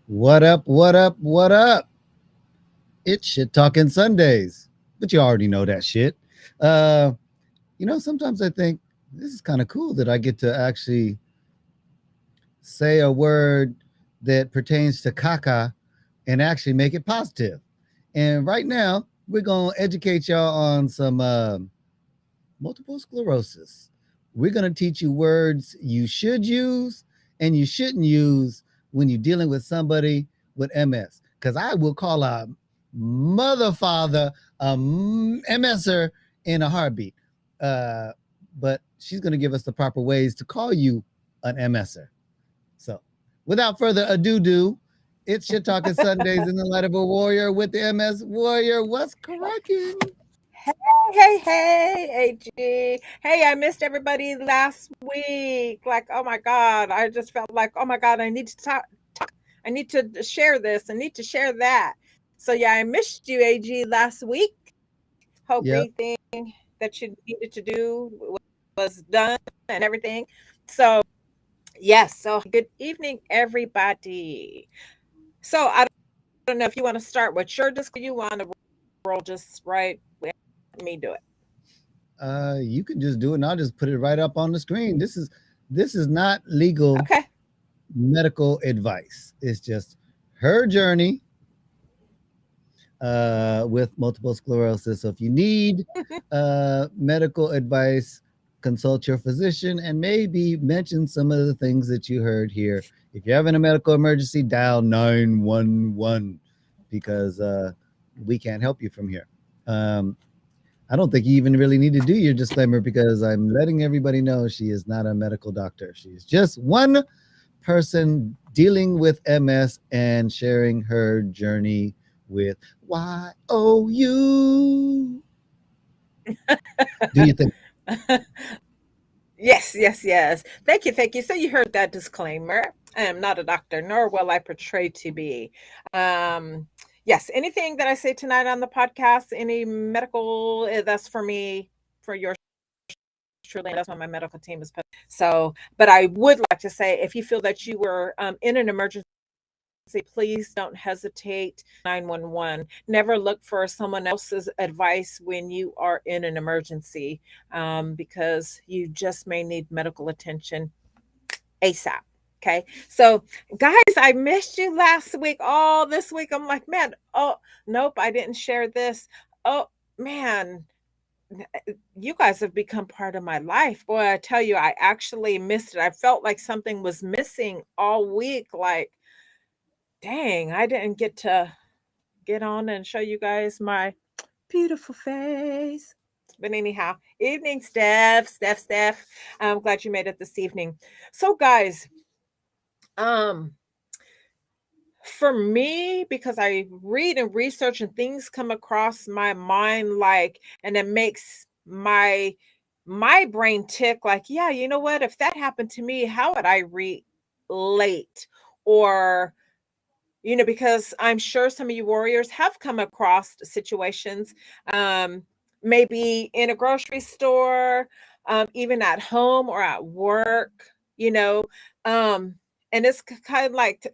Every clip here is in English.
What up? What up? What up? It's shit talking Sundays, but you already know that shit. Uh, sometimes I think this is kind of cool that I get to actually say a word that pertains to caca and actually make it positive. And right now, we're gonna educate y'all on some multiple sclerosis. We're gonna teach you words you should use and you shouldn't use when you're dealing with somebody with MS. Because I will call a mother father a MSer in a heartbeat. Uh, but she's gonna give us the proper ways to call you an MSer. So, without further ado, it's Shit Talking Sundays in the Light of a Warrior with the MS Warrior. What's cracking? Hey, AG. Hey, I missed everybody last week. Like, oh my God. I just felt like, oh my God, I need to talk. I need to share this. I need to share that. So, yeah, I missed you, AG, last week. Hope Yep. everything that you needed to do was done and everything. So, yes. So, good evening, everybody. So, I don't know if you want to start with your disclaimer. You want to roll just right. Let me do it. You can just do it, and I'll just put it right up on the screen. This is not legal Okay. medical advice. It's just her journey with multiple sclerosis. So if you need medical advice, consult your physician and maybe mention some of the things that you heard here. If you're having a medical emergency, dial 911 because we can't help you from here. Um, I don't think you even really need to do your disclaimer because I'm letting everybody know she is not a medical doctor. She's just one person dealing with MS and sharing her journey with YOU. Do you think? Yes, yes, yes. Thank you, thank you. So you heard that disclaimer. I am not a doctor, nor will I portray to be. Um, yes, anything that I say tonight on the podcast, any medical, that's for me, for yours truly, and that's why my medical team is present. So, but I would like to say, if you feel that you were in an emergency, please don't hesitate. 911. Never look for someone else's advice when you are in an emergency, because you just may need medical attention ASAP. Okay. So, guys, I missed you last week. All this week, I'm like, man, oh, nope, I didn't share this. Oh, man, you guys have become part of my life. Boy, I tell you, I actually missed it. I felt like something was missing all week. Like, dang, I didn't get to get on and show you guys my beautiful face. But anyhow, evening, Steph. I'm glad you made it this evening. So, guys, um, for me, because I read and research and things come across my mind, like, and it makes my brain tick. Like, yeah, you know what? If that happened to me, how would I relate? Or because I'm sure some of you warriors have come across situations, um, maybe in a grocery store, even at home or at work, you know, um, and it's kind of like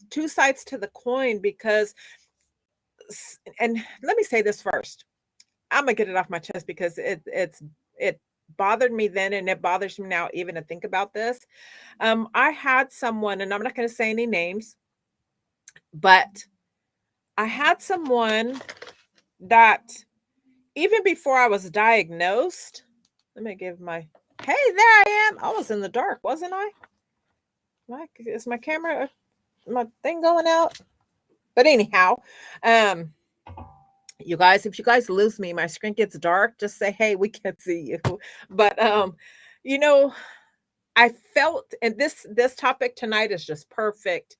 two sides to the coin because, and let me say this first. I'm gonna get it off my chest because it bothered me then and it bothers me now even to think about this. I had someone, and I'm not going to say any names, but I had someone that even before I was diagnosed, let me give my, hey, there I am. I was in the dark, wasn't I? Is my camera, my thing going out? But anyhow, um, you guys, if you guys lose me, my screen gets dark, just say, hey, we can't see you. But, you know, I felt, and this topic tonight is just perfect.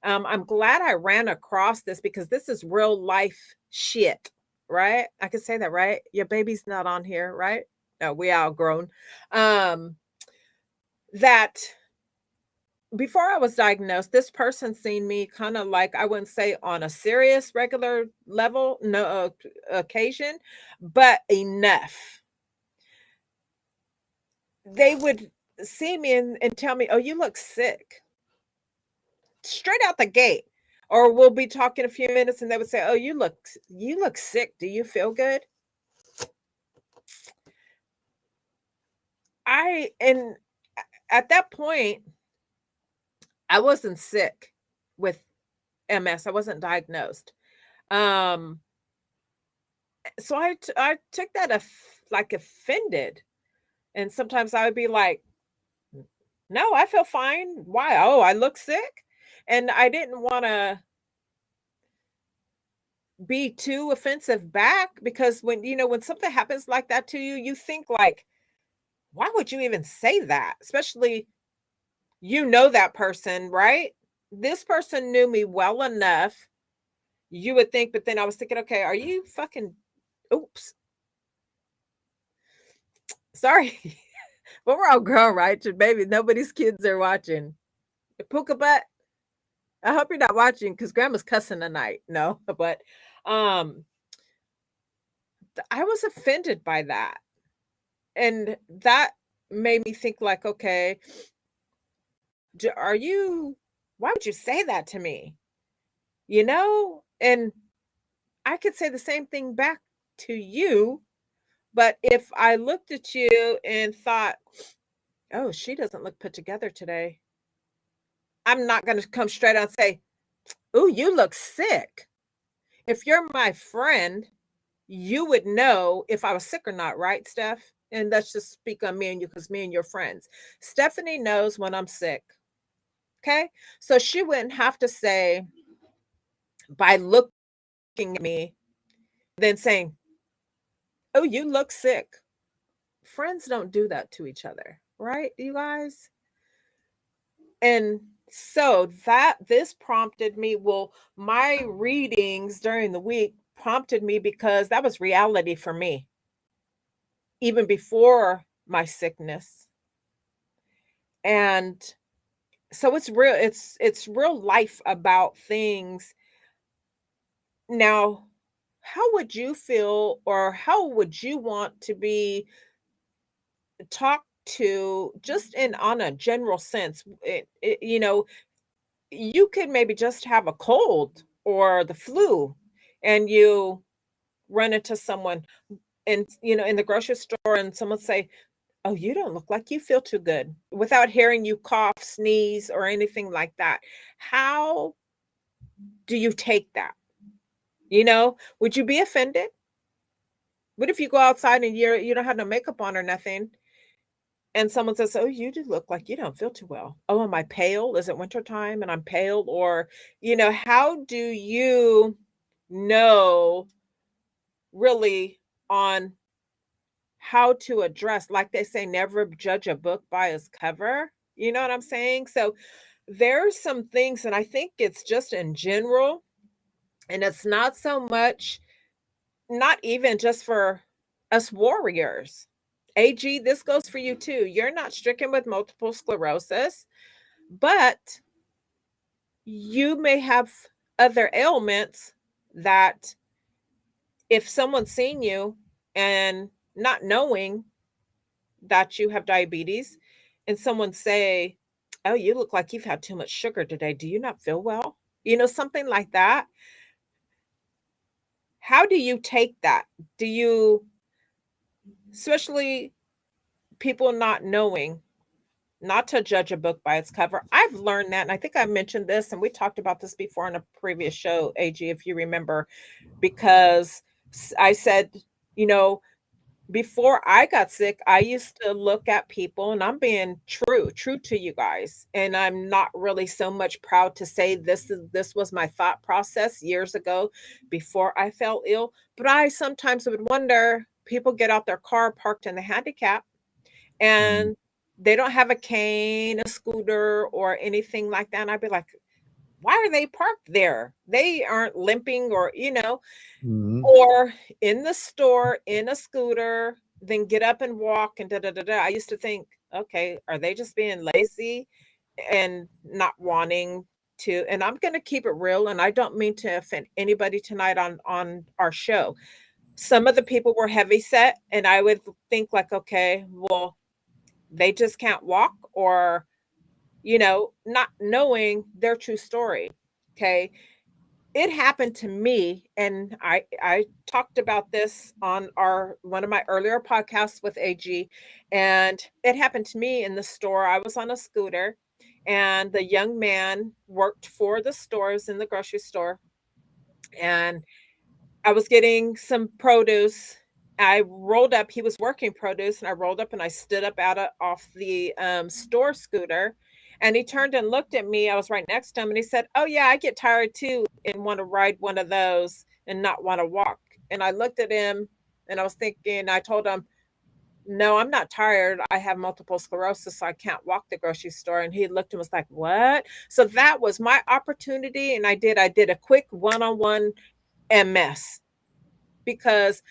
I'm glad I ran across this because this is real life shit, right? I can say that, right? Your baby's not on here, right? No, we all grown. Um, that before I was diagnosed, this person seen me kind of like, I wouldn't say on a serious regular level, no occasion, but enough. They would see me and tell me, "Oh, you look sick." Straight out the gate. Or we'll be talking a few minutes and they would say, "Oh, you look sick. Do you feel good?" And at that point, I wasn't sick with MS. I wasn't diagnosed. Um, so I took that like offended. And sometimes I would be like, "No, I feel fine. Why? Oh, I look sick." And I didn't want to be too offensive back because when something happens like that to you, you think like, why would you even say that? Especially that person, right? This person knew me well enough. You would think, but then I was thinking, okay, are you fucking oops. Sorry. But we're all grown, right? Maybe nobody's kids are watching. Puka butt. I hope you're not watching because grandma's cussing tonight. No, but um I was offended by that. And that made me think like, okay, are you why would you say that to me? And I could say the same thing back to you, but if I looked at you and thought, "Oh, she doesn't look put together today." I'm not going to come straight out and say, "Oh, you look sick." If you're my friend, you would know if I was sick or not, right, Steph? And let's just speak on me and you because me and your friends. Stephanie knows when I'm sick. Okay. So she wouldn't have to say by looking at me, then saying, "Oh, you look sick." Friends don't do that to each other, right, you guys? And so that this prompted me, well, my readings during the week prompted me because that was reality for me, even before my sickness. And so it's real life about things. Now, how would you feel or how would you want to be talked to just in on a general sense? You could maybe just have a cold or the flu and you run into someone in the grocery store and someone say, "Oh, you don't look like you feel too good," without hearing you cough, sneeze, or anything like that. How do you take that? Would you be offended? What if you go outside and you don't have no makeup on or nothing, and someone says, "Oh, you do look like you don't feel too well." "Oh, am I pale? Is it wintertime and I'm pale?" Or, how do you know really on how to address, like they say, never judge a book by its cover. You know what I'm saying? So there's some things, and I think it's just in general, and it's not so much, not even just for us warriors. AG, this goes for you too. You're not stricken with multiple sclerosis, but you may have other ailments that if someone's seen you and not knowing that you have diabetes and someone say, "Oh, you look like you've had too much sugar today. Do you not feel well?" Something like that. How do you take that? Do you, especially people not knowing, not to judge a book by its cover? I've learned that, and I think I mentioned this, and we talked about this before in a previous show, AG, if you remember, because I said, you know, before I got sick, I used to look at people, and I'm being true to you guys. And I'm not really so much proud to say this was my thought process years ago before I fell ill. But I sometimes would wonder, people get out their car parked in the handicap Mhm. and they don't have a cane, a scooter, or anything like that. And I'd be like, why are they parked there? They aren't limping Mhm. or in the store, in a scooter, then get up and walk and da da da da. I used to think, okay, are they just being lazy and not wanting to? And I'm going to keep it real, and I don't mean to offend anybody tonight on our show. Some of the people were heavy set, and I would think like, okay, well, they just can't walk, or not knowing their true story. Okay. it happened to me, and I talked about this on our one of my earlier podcasts with AG, and it happened to me in the store. I was on a scooter, and the young man worked for the stores in the grocery store, and I was getting some produce. I rolled up, he was working produce, and I rolled up and I stood up out of off the, store scooter, and he turned and looked at me. I was right next to him, and he said, "Oh, yeah, I get tired too and wanna ride one of those and not wanna walk." And I looked at him, and I was thinking I told him, "No, I'm not tired. I have multiple sclerosis, so I can't walk the grocery store." And he looked and was like, "What?" So that was my opportunity, and I did a quick one-on-one MS because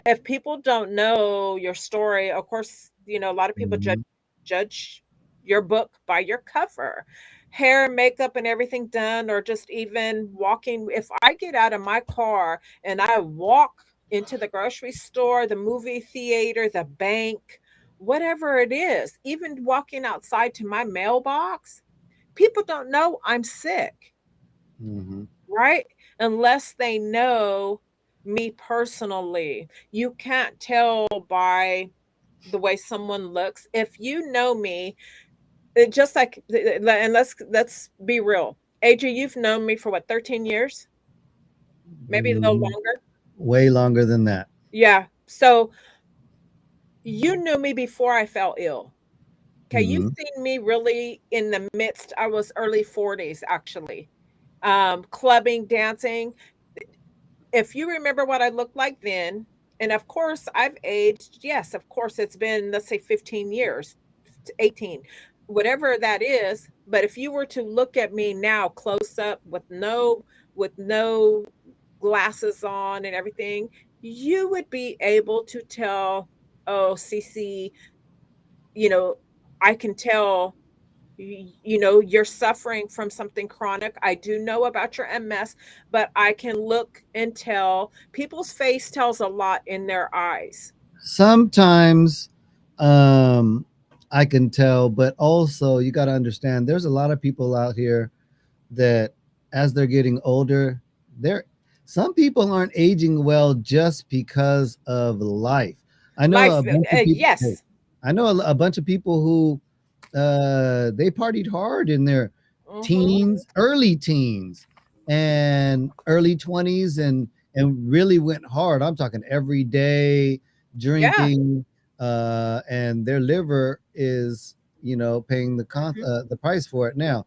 if people don't know your story, of course, a lot of people Mhm. judge your book by your cover. Hair, makeup, and everything done, or just even walking. If I get out of my car and I walk into the grocery store, the movie theater, the bank, whatever it is, even walking outside to my mailbox, people don't know I'm sick. Mhm. Right? Unless they know me personally. You can't tell by the way someone looks. If you know me, it just like and let's be real. AJ, you've known me for what, 13 years? Maybe a little Mm, longer. way longer than that. Yeah. So you knew me before I fell ill. Okay, you've Mhm. seen me really in the midst. I was early 40s actually. Clubbing, dancing. If you remember what I looked like then, and of course I've aged, yes, of course it's been, let's say 15 years, 18, whatever that is. But if you were to look at me now close up with no glasses on and everything, you would be able to tell, oh, CC, you know, I can tell you're suffering from something chronic. I do know about your MS, but I can look and tell. People's face tells a lot in their eyes. Sometimes um I can tell, but also you got to understand there's a lot of people out here that as they're getting older, they're some people aren't aging well just because of life. I know a Life, bunch of people hey, yes. I know a bunch of people who they partied hard in their Hmm. teens, early teens, and early 20s, and really went hard. I'm talking every day Yeah. drinking, and their liver is, paying Hmm. the price for it now.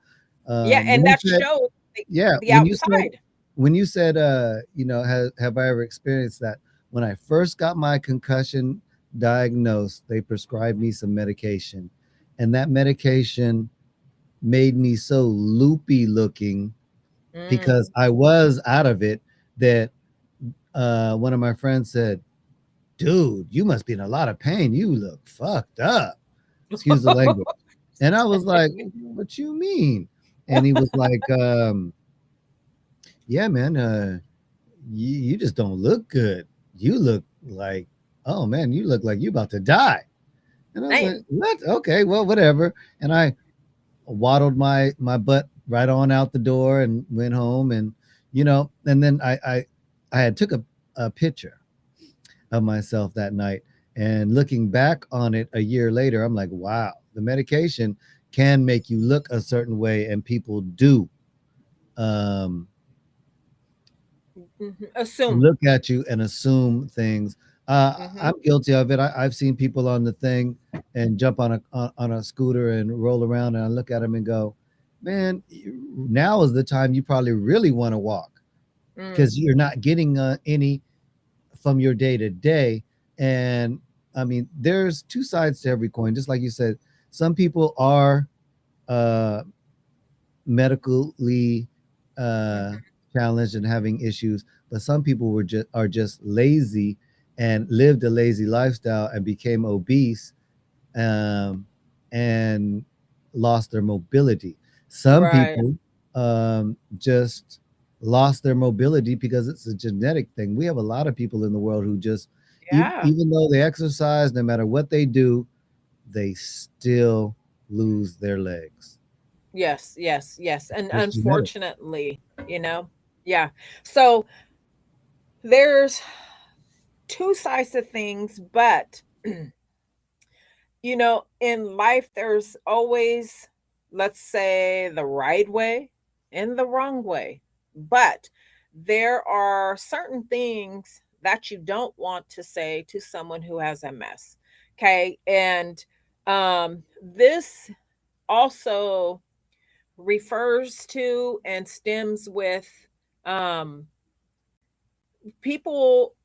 Yeah, and When you that said, shows yeah, the outside. when you said, have I ever experienced that? When I first got my concussion diagnosed, they prescribed me some medication, and that medication made me so loopy looking because Mm. I was out of it that one of my friends said, "Dude, you must be in a lot of pain. You look fucked up." Excuse the language. And I was like, "What you mean?" And he was like, "Yeah, man, you just don't look good. You look like, oh man, you look like you about to die." And I was like, Man. "What? Okay, well, whatever." And I waddled my butt right on out the door and went home, and then I had took a picture of myself that night, and looking back on it a year later, I'm like, wow, the medication can make you look a certain way, and people do um Mhm. Assume. look at you and assume things. I'm Hmm. guilty of it. I've seen people on the thing and jump on a scooter and roll around, and I look at them and go, "Man, now is the time you probably really want to walk Mm. because you're not getting any from your day to day." And I mean, there's two sides to every coin. Just like you said, some people are uh, medically uh, Hmm. challenged and having issues, but some people are just lazy and lived a lazy lifestyle and became obese, um, and lost their mobility. Some Right. people just lost their mobility because it's a genetic thing. We have a lot of people in the world who just, Yeah. even though they exercise, no matter what they do, they still lose their legs. Yes, yes, yes. And It's genetic. unfortunately, you know. Yeah. So there's two sides of things, but in life, there's always, let's say, the right way and the wrong way. But there are certain things that you don't want to say to someone who has MS. Okay. And this also refers to and stems with um, people,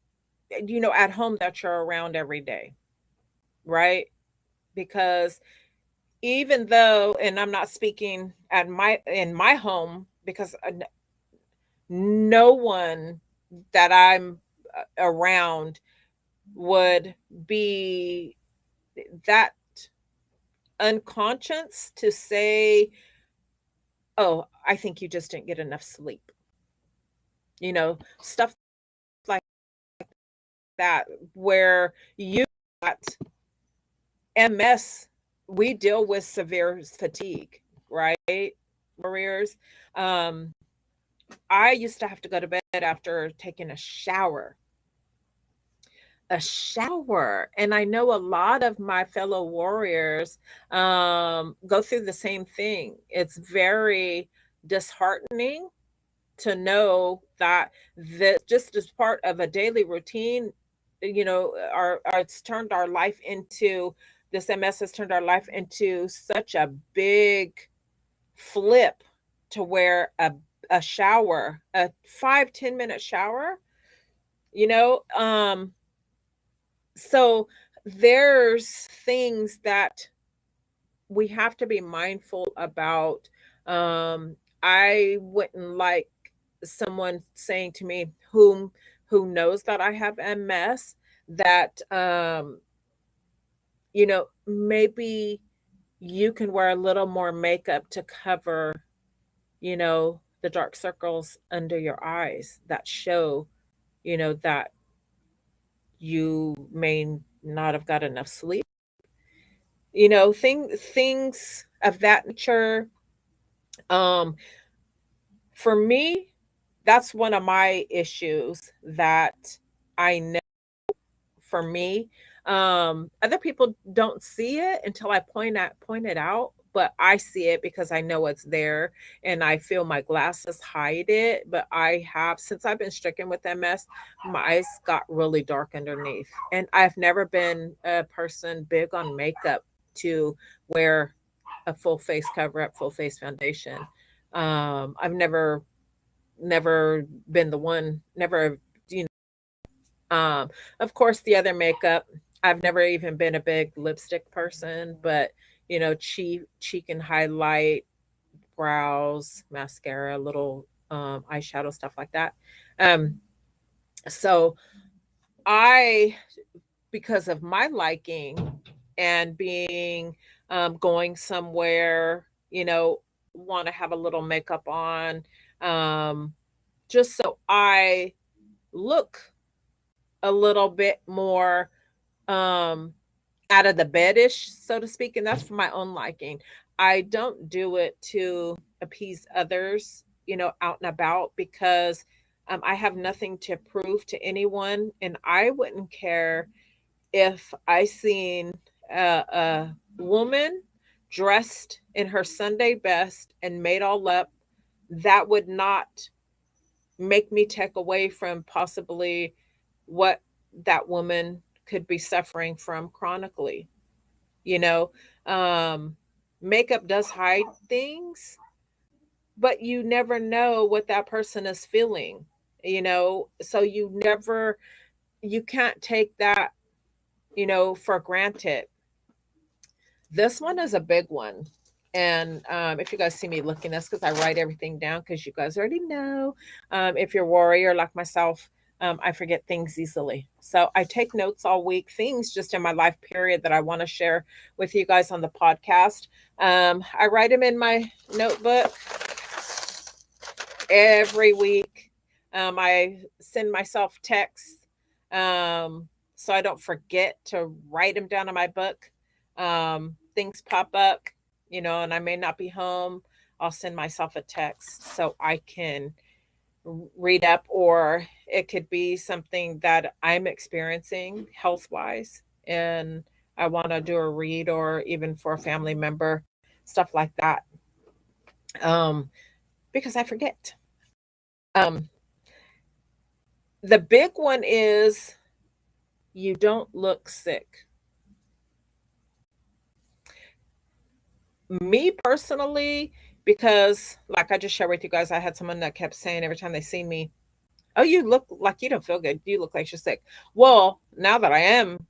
at home that you're around every day, right? Because even though, and I'm not speaking at my in my home, because no one that I'm around would be that unconscious to say, "Oh, I think you just didn't get enough sleep." Stuff like that, where you got MS, we deal with severe fatigue, right? Warriors. Um, I used to have to go to bed after taking a shower. And I know a lot of my fellow warriors go through the same thing. It's very disheartening to know that just as part of a daily routine, it's turned our life into this MS has turned our life into such a big flip to where a shower, a 5-10 minute shower, you know, so there's things that we have to be mindful about. I wouldn't like someone saying to me who knows that I have MS that maybe you can wear a little more makeup to cover, the dark circles under your eyes that show, that you may not have got enough sleep. Things of that nature. Um, for me, that's one of my issues that I know for me. Other people don't see it until I point it out, but I see it because I know it's there and I feel my glasses hide it. But I have, since I've been stricken with MS, my eyes got really dark underneath. And I've never been a person big on makeup to wear a full face cover up, full face foundation. I've never been the one, never, you um, of course, the other makeup, I've never even been a big lipstick person, but cheek and highlight, brows, mascara, little eyeshadow, stuff like that. Um, so I, because of my liking and being going somewhere, want to have a little makeup on, um, just so I look a little bit more um out of the bedish, so to speak, and that's for my own liking. I don't do it to appease others, out and about, because I have nothing to prove to anyone, and I wouldn't care if I seen a woman dressed in her Sunday best and made all up. That would not make me take away from possibly what that woman could be suffering from chronically. You know, um, Makeup does hide things, but you never know what that person is feeling, so you can't take that, for granted. This one is a big one. And if you guys see me looking this, because I write everything down, because you guys already know, if you're a warrior like myself, I forget things easily. So I take notes all week, things just in my life period that I want to share with you guys on the podcast. I write them in my notebook every week. I send myself texts, so I don't forget to write them down in my book. Things pop up, and I may not be home. I'll send myself a text so I can read up, or it could be something that I'm experiencing health wise, and I want to do a read, or even for a family member, stuff like that. Um, because I forget. Um, the big one is you don't look sick. Me personally, because like I just shared with you guys, I had someone that kept saying every time they see me, "Oh, you look like you don't feel good. You look like you're sick." Well, now that I am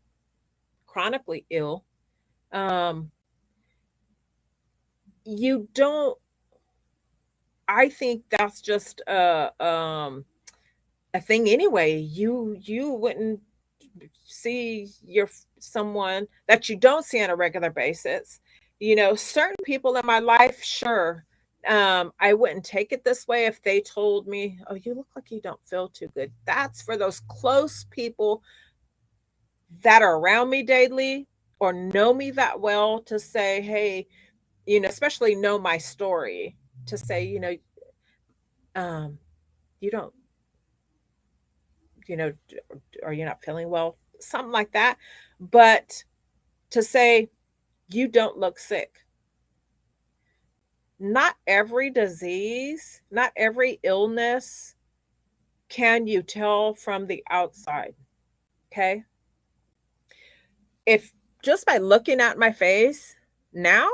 chronically ill, um, you don't. I think that's just a thing anyway. You wouldn't see someone that you don't see on a regular basis. Certain people in my life, sure. I wouldn't take it this way if they told me, "Oh, you look like you don't feel too good." That's for those close people that are around me daily or know me that well to say, "Hey," especially know my story, to say, um, "You don't, you know, are you not feeling well?" Something like that. But to say, "You don't look sick." Not every disease, not every illness can you tell from the outside. Okay. If just by looking at my face now,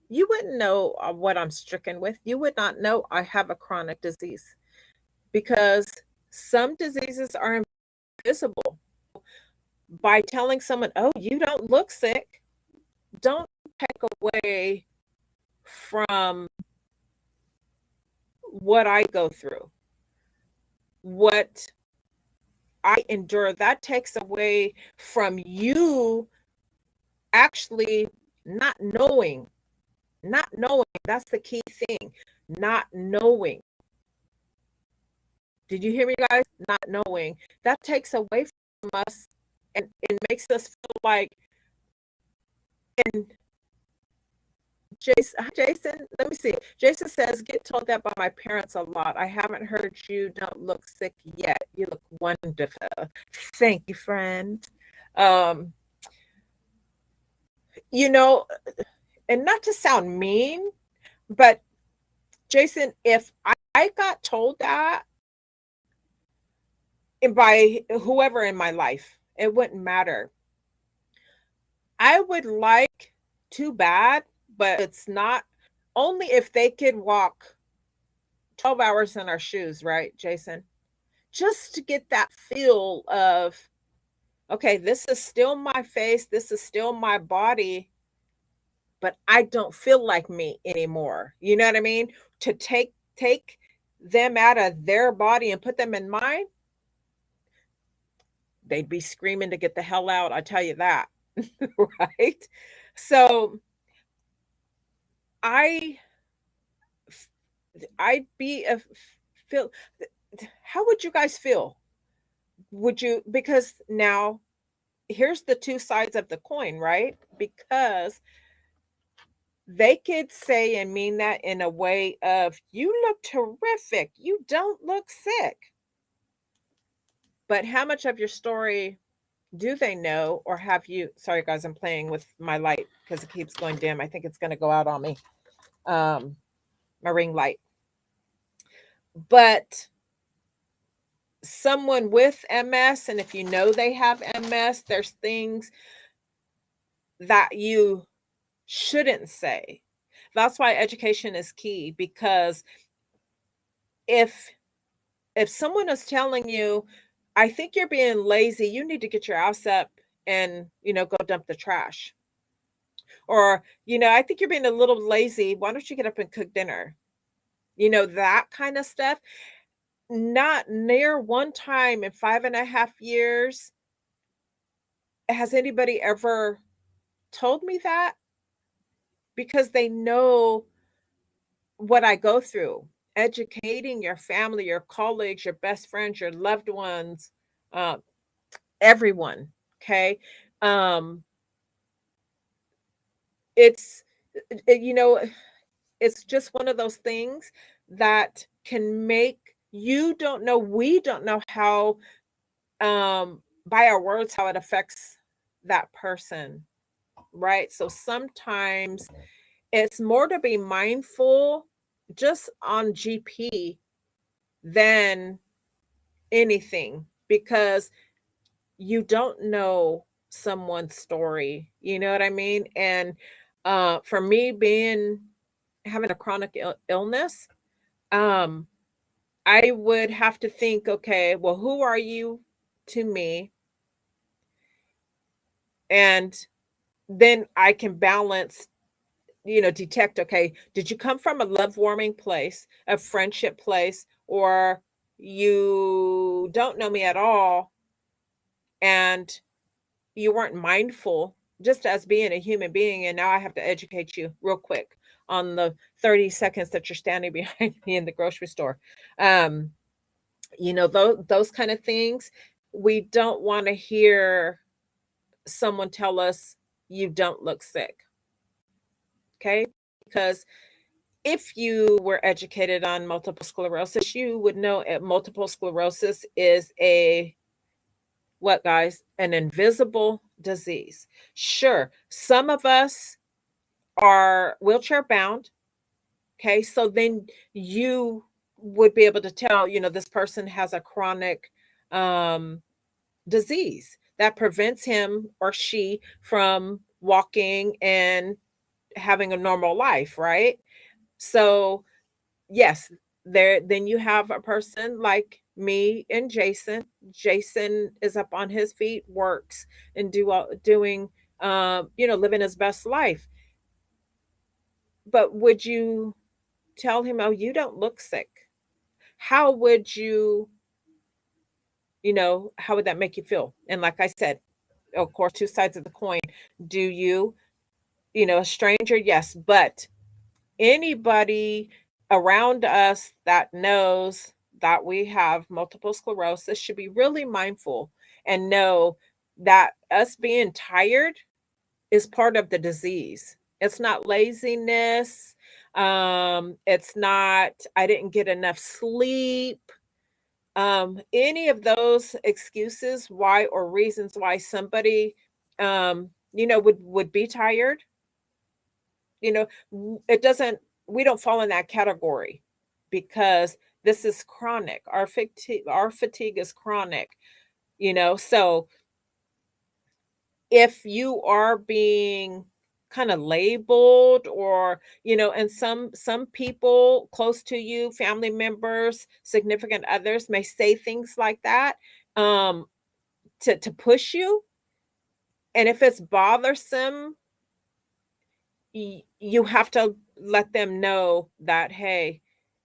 you wouldn't know what I'm stricken with. You would not know I have a chronic disease, because some diseases are invisible. By telling someone, "Oh, you don't look sick," don't take away from what I go through, what I endure. That takes away from you actually not knowing, not knowing. That's the key thing, not knowing. Did you hear me, guys? Not knowing. That takes away from us, and it makes us feel like, and Jason, let me see. Jason says, "Get told that by my parents a lot. I haven't heard you don't look sick yet. You look wonderful." Thank you, friend. Um, you know, and not to sound mean, but Jason, if I got told that by whoever in my life, it wouldn't matter. I would like, too bad, but it's not, only if they could walk 12 hours in our shoes, right, Jason? Just to get that feel of, okay, this is still my face, this is still my body, but I don't feel like me anymore. You know what I mean? To take them out of their body and put them in mine, they'd be screaming to get the hell out, I tell you that. Right? So I I'd be a feel, how would you guys feel? Would you, because now here's the two sides of the coin, right? Because they could say and mean that in a way of, "You look terrific. You don't look sick." But how much of your story do they know, or have you? Sorry, guys, I'm playing with my light because it keeps going dim. I think it's going to go out on me. Um, my ring light. But someone with MS, and if you know they have MS, there's things that you shouldn't say. That's why education is key, because if someone is telling you, "I think you're being lazy, you need to get your ass up and, go dump the trash." Or, "I think you're being a little lazy. Why don't you get up and cook dinner?" That kind of stuff. Not near one time in 5.5 years has anybody ever told me that, because they know what I go through. Educating your family, your colleagues, your best friends, your loved ones, uh, everyone. Okay. Um, it's, it, you know, it's just one of those things that can make You don't know, we don't know how, by our words, how it affects that person, right? So sometimes it's more to be mindful just on GP than anything, because you don't know someone's story. You know what I mean? And for me, being having a chronic illness, um, I would have to think, okay, well, who are you to me? And then I can balance, detect, okay, did you come from a love warming place, a friendship place, or you don't know me at all and you weren't mindful just as being a human being, and now I have to educate you real quick on the 30 seconds that you're standing behind me in the grocery store. Um, those kind of things. We don't want to hear someone tell us you don't look sick, okay? Because if you were educated on multiple sclerosis, you would know multiple sclerosis is a what, guys? An invisible disease. Sure, some of us are wheelchair bound. Okay, so then you would be able to tell, this person has a chronic um, disease that prevents him or she from walking and having a normal life, right? So, yes, there then you have a person like me and Jason. Jason is up on his feet, works and doing living his best life. But would you tell him, "Oh, you don't look sick"? How would how would that make you feel? And like I said, of course, two sides of the coin. Do a stranger, yes, but anybody around us that knows that we have multiple sclerosis should be really mindful and know that us being tired is part of the disease. It's not laziness. It's not, I didn't get enough sleep. Any of those excuses why or reasons why somebody, would be tired, it doesn't, we don't fall in that category because this is chronic. Our fatigue is chronic, so if you are being kind of labeled, or and some people close to you, family members, significant others, may say things like that, um to push you, and if it's bothersome, you have to let them know that, hey,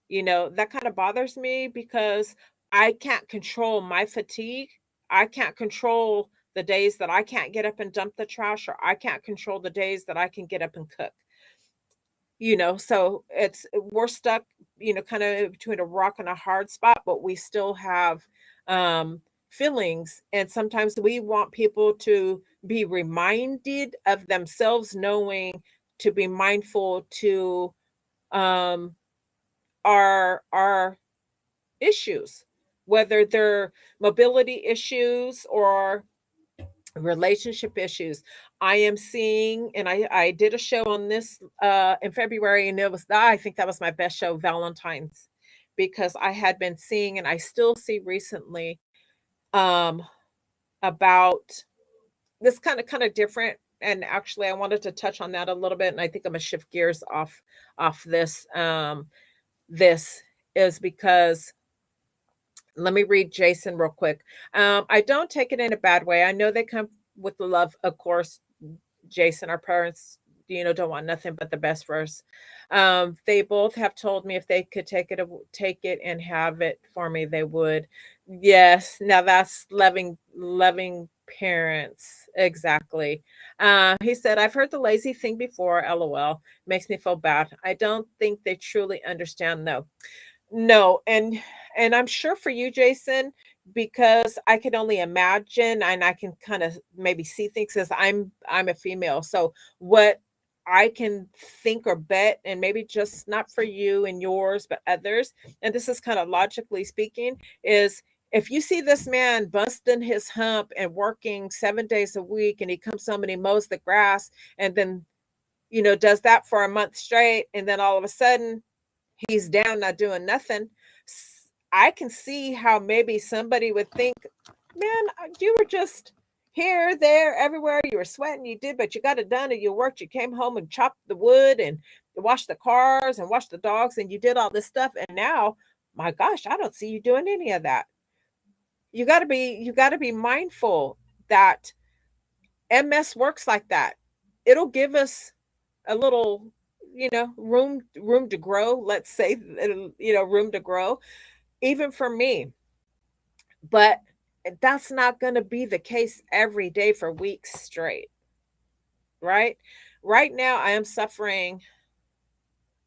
that kind of bothers me because I can't control my fatigue. I can't control the days that I can't get up and dump the trash, or I can't control the days that I can get up and cook. So we're stuck, kind of between a rock and a hard spot, but we still have feelings. And sometimes we want people to be reminded of themselves, knowing to be mindful to um, our issues, whether they're mobility issues or relationship issues. I am seeing, and I did a show on this in February, and I think that was my best show, Valentine's, because I had been seeing, and I still see recently, um about this kind of different. And actually I wanted to touch on that a little bit, and I think I'm gonna shift gears off this. This is because, let me read Jason real quick. I don't take it in a bad way. I know they come with the love, of course. Jason, our parents, don't want nothing but the best for us. They both have told me if they could take it and have it for me, they would. Yes, now that's loving parents. Exactly. He said, I've heard the lazy thing before, LOL. Makes me feel bad. I don't think they truly understand, though. No, and I'm sure for you, Jason, because I can only imagine, and I can kind of maybe see things, as I'm a female. So what? I can think or bet, and maybe just not for you and yours, but others, and this is kind of logically speaking, is if you see this man busting his hump and working 7 days a week, and he comes home and he mows the grass, and then, does that for a month straight, and then all of a sudden he's down, not doing nothing. I can see how maybe somebody would think, man, you were just here, there, everywhere. You were sweating, you did, but you got it done and you worked. You came home and chopped the wood and washed the cars and washed the dogs and you did all this stuff. And now, my gosh, I don't see you doing any of that. You got to be mindful that MS works like that. It'll give us a little, room to grow. Let's say, room to grow, even for me. But that's not going to be the case every day for weeks straight, right? Right now, I am suffering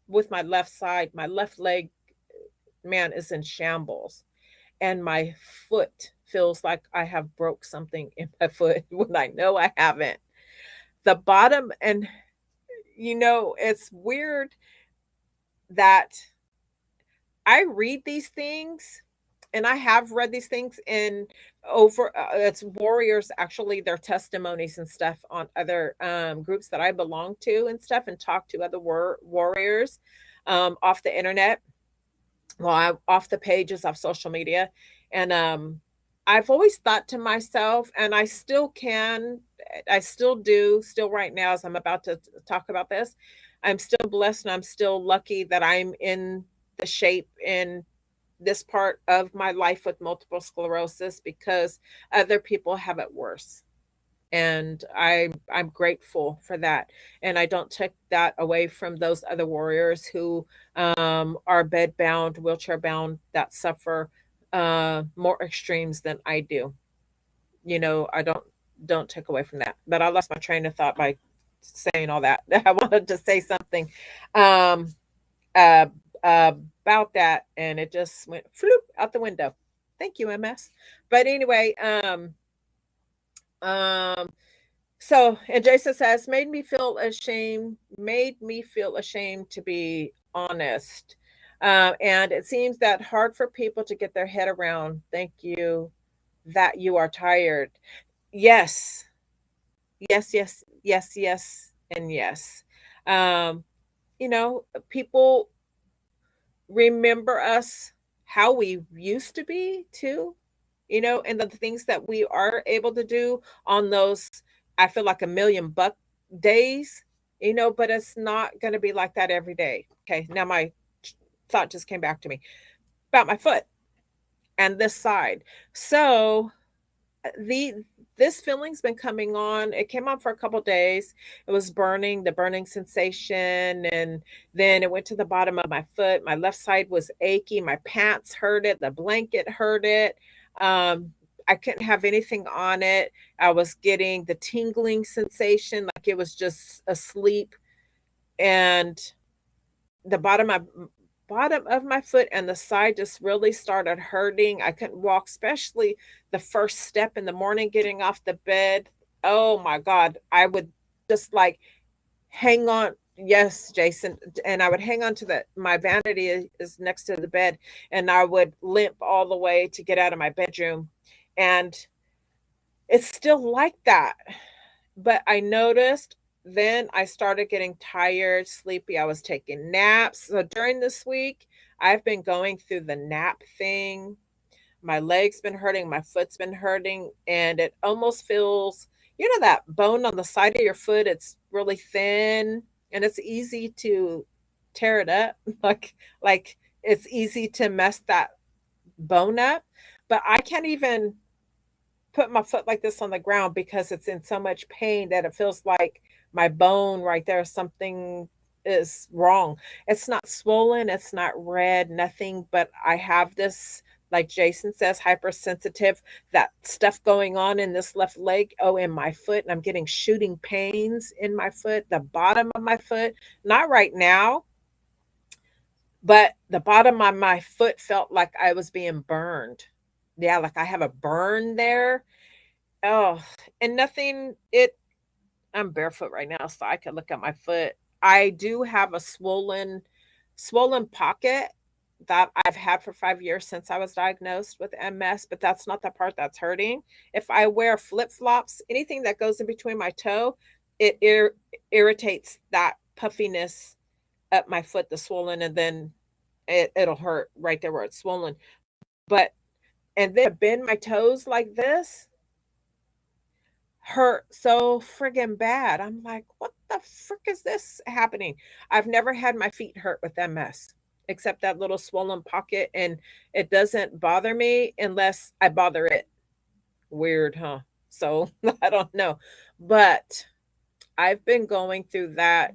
with my left side. My left leg, man, is in shambles, and my foot feels like I have broke something in my foot when I know I haven't. The bottom, and it's weird that I read these things, and I have read these things in over it's warriors, actually, their testimonies and stuff on other groups that I belong to and stuff, and talk to other warriors off the internet, off the pages of social media. And I've always thought to myself, and I still do, still right now, as I'm about to talk about this, I'm still blessed and I'm still lucky that I'm in the shape in this part of my life with multiple sclerosis, because other people have it worse. And I'm grateful for that. And I don't take that away from those other warriors who are bed bound, wheelchair bound, that suffer more extremes than I do. I don't take away from that. But I lost my train of thought by saying all that. I wanted to say something um, uh, about that, and it just went floop out the window. Thank you, MS. But anyway, um, so, and Jason says, made me feel ashamed, to be honest. And it seems that hard for people to get their head around. Thank you that you are tired. Yes, yes, yes, yes, yes, and yes. Um, people remember us how we used to be too, and the things that we are able to do on those, I feel like, $1,000,000 days, but it's not going to be like that every day. Okay. Now my thought just came back to me about my foot and this side. So the this feeling's been coming on. It came on for a couple days. It was the burning sensation, and then it went to the bottom of my foot. My left side was achy. My pants hurt it. The blanket hurt it. Um, I couldn't have anything on it. I was getting the tingling sensation, like it was just asleep, and the bottom of my foot and the side just really started hurting. I couldn't walk, especially the first step in the morning getting off the bed. Oh my God. I would just like hang on. Yes, Jason. And I would hang on to my vanity is next to the bed, and I would limp all the way to get out of my bedroom. And it's still like that. But I noticed then I started getting tired, sleepy. I was taking naps. So during this week, I've been going through the nap thing. My legs been hurting, my foot's been hurting, and it almost feels, that bone on the side of your foot, it's really thin and it's easy to tear it up. Like it's easy to mess that bone up. But I can't even put my foot like this on the ground because it's in so much pain that it feels like my bone right there, something is wrong. It's not swollen, it's not red, nothing, but I have this, like Jason says, hypersensitive, that stuff going on in this left leg, in my foot, and I'm getting shooting pains in my foot, the bottom of my foot, not right now, but the bottom of my foot felt like I was being burned. Yeah, like I have a burn there. Oh, and nothing, I'm barefoot right now, so I can look at my foot. I do have a swollen pocket that I've had for 5 years since I was diagnosed with MS, but that's not the part that's hurting. If I wear flip flops, anything that goes in between my toe, it irritates that puffiness up my foot, the swollen, and then it'll hurt right there where it's swollen. But and then bend my toes like this hurt so friggin' bad. I'm like, what the frick is this happening? I've never had my feet hurt with MS, except that little swollen pocket, and it doesn't bother me unless I bother it. Weird, huh? So I don't know. But I've been going through that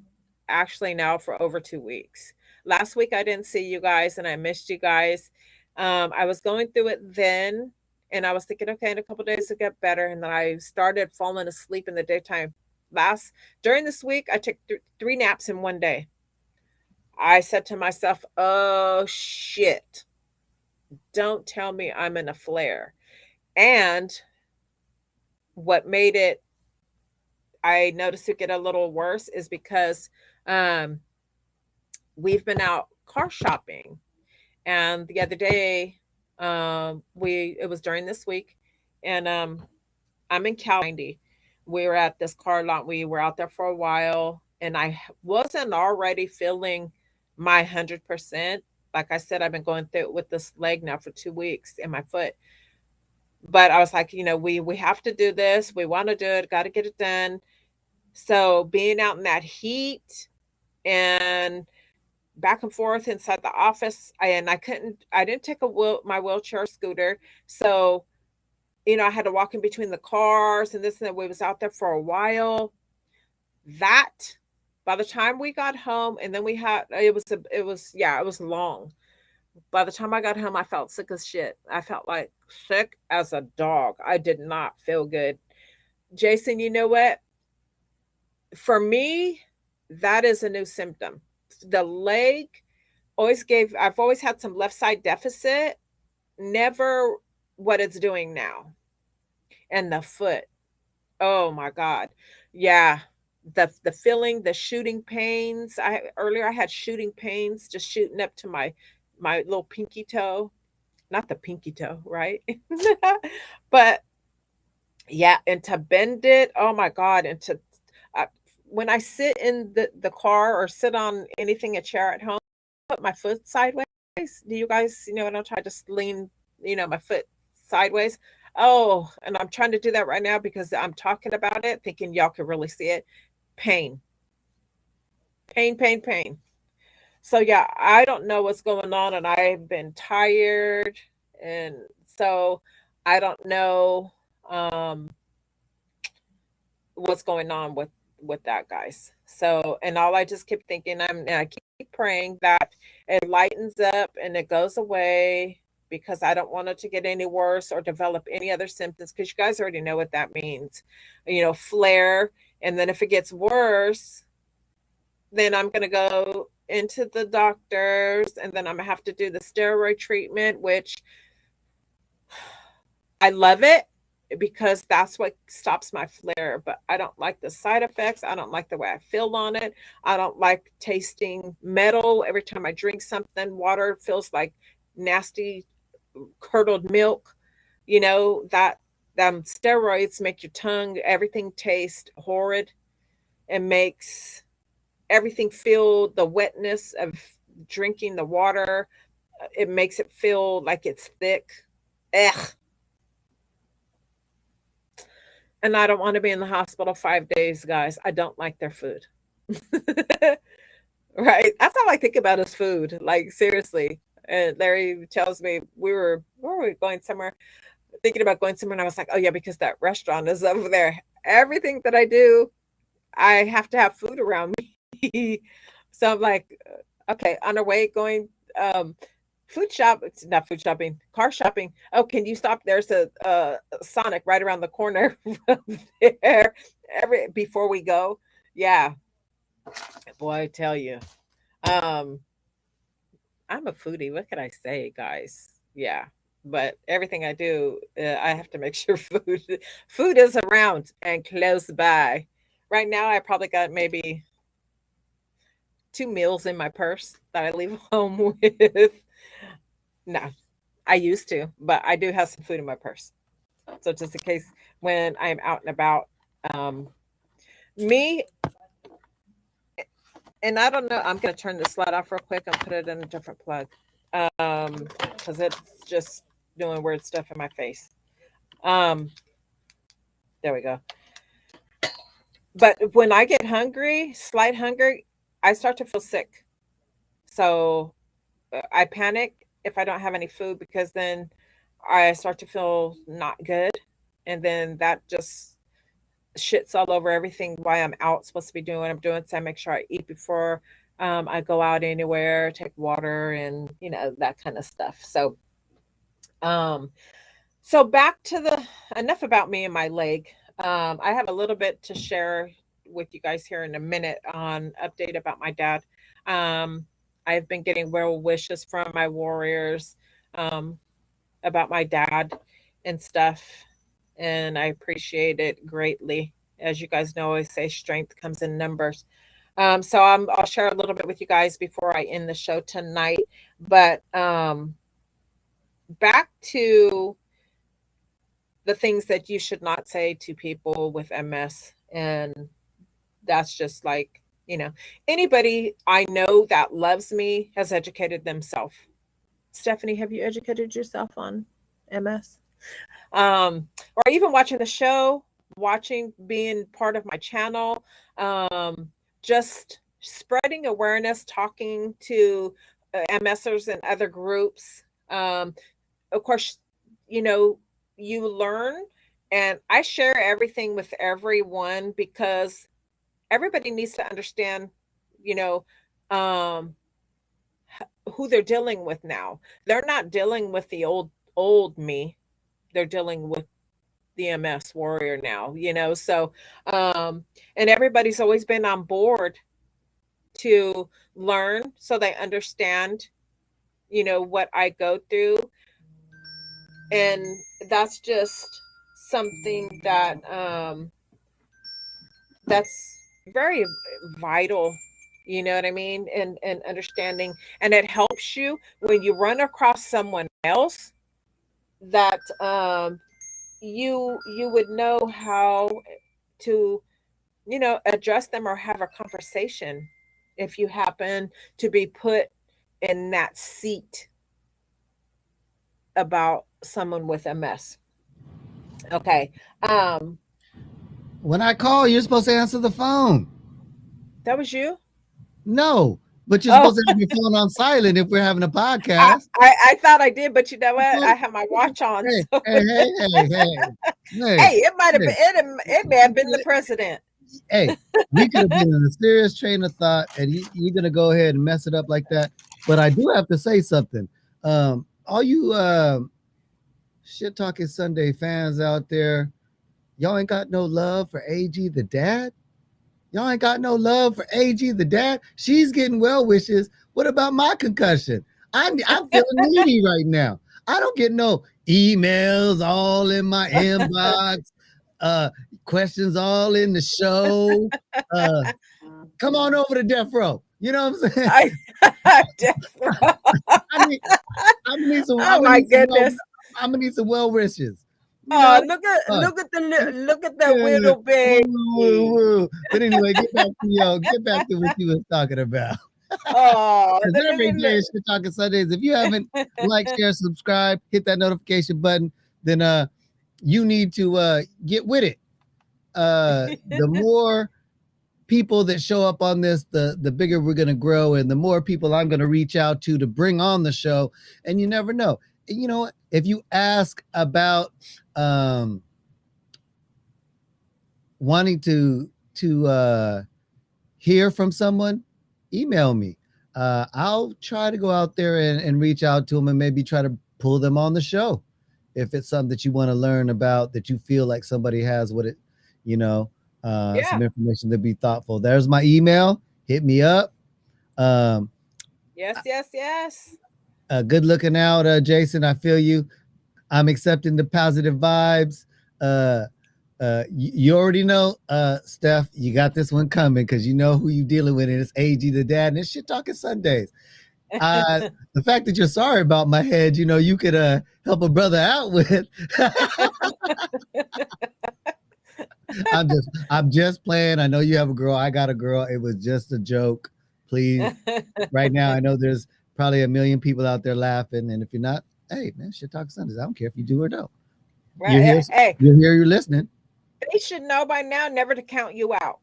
actually now for over 2 weeks. Last week I didn't see you guys and I missed you guys. I was going through it then, and I was thinking, okay, in a couple days it'll get better. And then I started falling asleep in the daytime. During this week, I took 3 naps in one day. I said to myself, oh shit, don't tell me I'm in a flare. And what made it, I noticed it get a little worse is because um, we've been out car shopping. And the other day, we it was during this week, and I'm in Cal 90. We were at this car lot. We were out there for a while, and I wasn't already feeling my 100%. Like I said, I've been going through it with this leg now for 2 weeks in my foot. But I was like, we have to do this. We want to do it. Got to get it done. So being out in that heat and back and forth inside the office, I didn't take my wheelchair scooter. So, I had to walk in between the cars and this and that. We was out there for a while. That by the time we got home, and then we had it was long. By the time I got home, I felt sick as shit. I felt like sick as a dog. I did not feel good. Jason, you know what? For me, that is a new symptom. The leg I've always had some left side deficit, never what it's doing now. And the foot, oh my God. Yeah. The feeling, the shooting pains. I had shooting pains just shooting up to my little pinky toe. Not the pinky toe, right? But yeah, and to bend it, oh my God. And to uh, when I sit in the car or sit on anything, a chair at home, put my foot sideways. Do you guys, what I'm trying to just lean, my foot sideways? Oh, and I'm trying to do that right now because I'm talking about it, thinking y'all can really see it. Pain, pain, pain, pain. So yeah, I don't know what's going on, and I've been tired, and so I don't know um, what's going on with that, guys. So, and all I just keep thinking, I keep praying that it lightens up and it goes away, because I don't want it to get any worse or develop any other symptoms, because you guys already know what that means. Flare, and then if it gets worse, then I'm going to go into the doctors, and then I'm going to have to do the steroid treatment, which I love it because that's what stops my flare. But I don't like the side effects. I don't like the way I feel on it. I don't like tasting metal every time I drink something. Water feels like nasty curdled milk. That steroids make your tongue, everything taste horrid, and makes everything feel the wetness of drinking the water. It makes it feel like it's thick. Ugh. And I don't want to be in the hospital 5 days, guys. I don't like their food. Right? That's all I think about is food. Like, seriously. And Larry tells me where were we going somewhere? Thinking about going somewhere, and I was like, oh yeah, because that restaurant is over there. Everything that I do, I have to have food around me. So I'm like, okay, on our way going it's not food shopping, car shopping. Oh, can you stop? There's a Sonic right around the corner from there. Before we go. Yeah, boy, I tell you. Um, I'm a foodie. What can I say, guys? Yeah, but everything I do, I have to make sure food is around and close by. Right now, I probably got maybe 2 meals in my purse that I leave home with. No, I used to, but I do have some food in my purse. So just in case when I'm out and about, um, me and I don't know. I'm gonna turn this light off real quick and put it in a different plug, because it's just doing weird stuff in my face. Um, there we go. But when I get hungry, slight hunger, I start to feel sick. So I panic if I don't have any food because then I start to feel not good. And then that just shits all over everything why I'm out supposed to be doing what I'm doing. So I make sure I eat before I go out anywhere, take water and that kind of stuff. Um so back to the enough about me and my leg. I have a little bit to share with you guys here in a minute on update about my dad. Um I've been getting well wishes from my warriors um about my dad and stuff, and I appreciate it greatly. As you guys know, I say strength comes in numbers. I'll share a little bit with you guys before I end the show tonight. But back to the things that you should not say to people with MS. And that's just like, you know, anybody I know that loves me has educated themselves. Stephanie, have you educated yourself on MS? Or even watching the show, watching, being part of my channel, um, just spreading awareness, talking to MSers and other groups. Of course, you know, you learn, and I share everything with everyone because everybody needs to understand, you know, um, who they're dealing with now. They're not dealing with the old me. They're dealing with the MS warrior now, So, and everybody's always been on board to learn so they understand, what I go through. And that's just something that's very vital, you know what I mean? And understanding, and it helps you when you run across someone else that you would know how to address them or have a conversation if you happen to be put in that seat about someone with MS. Okay. When I call, you're supposed to answer the phone. That was you. No, but you're Oh, supposed to have your phone on silent if we're having a I, podcast. I thought I did, but you know what? I have my watch on. Hey, So hey, hey, hey, hey, hey, hey, it might have hey, been it may have been the president. hey. We could have been in a serious train of thought, and you're gonna go ahead and mess it up like that. But I do have to say something. All you shit talking Sunday fans out there, y'all ain't got no love for AG the dad. Y'all ain't got no love for AG the dad. She's getting well wishes. What about my concussion? I'm feeling needy right now. I don't get no emails all in my inbox, uh, questions all in the show. Uh, come on over to death row. You know what I'm saying? I definitely. I need, I'm gonna need some. Oh my goodness. I'm gonna need some well wishes. You know. Oh, look at look at that Yeah. little Woo, baby. woo, woo. But anyway, get back to what you was talking about. Oh, Because every day is Shit Talking Sundays. If you haven't liked, share, subscribe, hit that notification button, then you need to get with it. The more people that show up on this, the bigger we're gonna grow, and the more people I'm gonna reach out to bring on the show. And you never know. You know what? If you ask about wanting to hear from someone, email me. I'll try to go out there and reach out to them and maybe try to pull them on the show if it's something that you want to learn about, that you feel like somebody has what it, you know, yeah. some information to be thoughtful. There's my email. Hit me up. Um, Yes. good looking out, Jason. I feel you. I'm accepting the positive vibes. You already know, Steph, you got this one coming because you know who you dealing with, and it's AG the dad, and it's Shit Talking Sundays. Uh, the fact that you're sorry about my head, you know, you could help a brother out with. I'm just playing. I know you have a girl. I got a girl. It was just a joke. Please. Right now, I know there's probably a million people out there laughing, and if you're not, hey man, Shit Talk Sundays. I don't care if you do or don't. You're here. Right. Hey, You're here. You're listening. they should know by now never to count you out.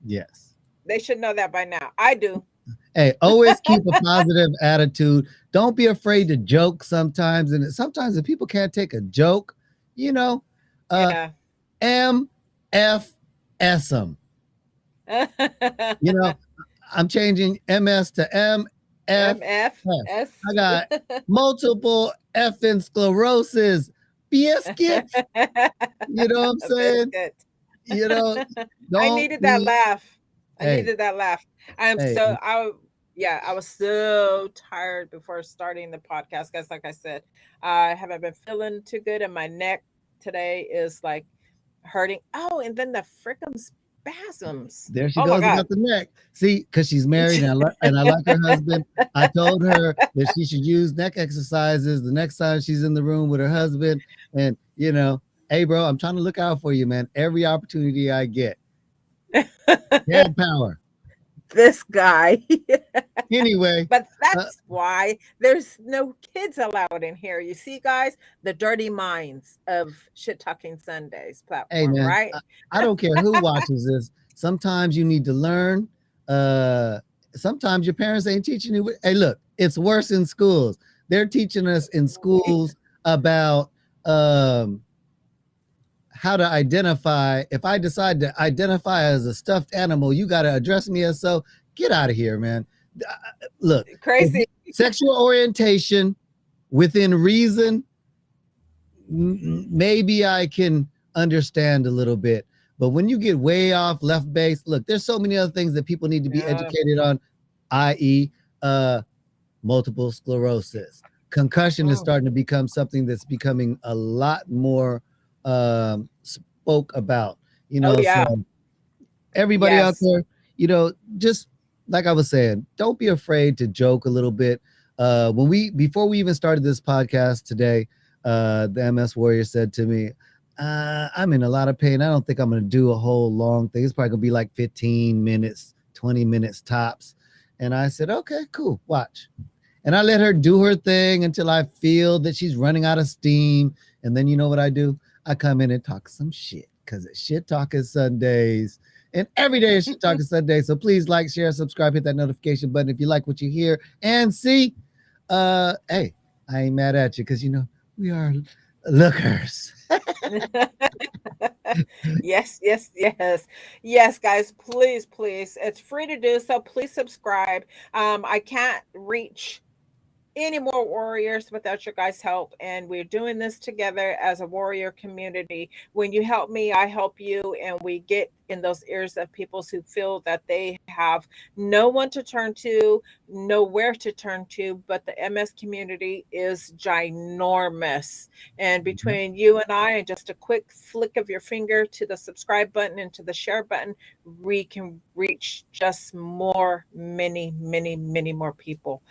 Yes. They should know that by now. I do. Hey, always keep a positive attitude. Don't be afraid to joke sometimes. And sometimes if people can't take a joke, you know, Yeah. MFS them. You know, I'm changing MS to MF. MFS. I got multiple effing sclerosis. Biscuits. You know what I'm saying? Biscuit. You know, I don't needed that be. laugh. I Hey, needed that laugh. I'm hey, so I was so tired before starting the podcast, guys. Like I said, I haven't been feeling too good, and my neck today is like hurting. Oh, and then the freaking spasms. there she Oh my goes god. about the neck. See, because she's married and I like her husband. I told her that she should use neck exercises the next time she's in the room with her husband. And you know, hey, bro, I'm trying to look out for you, man. Every opportunity I get, dad power. This guy. Anyway, But uh, that's why there's no kids allowed in here. You see, guys, the dirty minds of Shit Talking Sundays hey, platform, man, right? I don't care who watches this. Sometimes you need to learn. Uh, Sometimes your parents ain't teaching you. Hey, look, it's worse in schools. They're teaching us in schools about how to identify. If I decide to identify as a stuffed animal, you got to address me as so. Get out of here, man. Look, Crazy. sexual orientation within reason, maybe I can understand a little bit. But when you get way off left base, look, there's so many other things that people need to be educated on, i.e., multiple sclerosis. Concussion is starting to become something that's becoming a lot more spoke about. You Oh know, yeah. so everybody out Yes. there, you know, just like I was saying, don't be afraid to joke a little bit. Before we even started this podcast today, the MS Warrior said to me, I'm in a lot of pain. I don't think I'm going to do a whole long thing. It's probably going to be like 15 minutes, 20 minutes tops. And I said, okay, cool, watch. And I let her do her thing until I feel that she's running out of steam. And then you know what I do? I come in and talk some shit because it's Shit Talking Sundays. And every day is Shit Talking Sunday. So please like, share, subscribe, hit that notification button if you like what you hear and see. Hey, I ain't mad at you because you know we are lookers. Yes, yes, yes. Yes, guys, please, please. It's free to do so. Please subscribe. I can't reach any more warriors without your guys' help. And we're doing this together as a warrior community. When you help me, I help you. And we get in those ears of people who feel that they have no one to turn to, nowhere to turn to, but the MS community is ginormous. And between you and I, and just a quick flick of your finger to the subscribe button and to the share button, we can reach just more, many more people.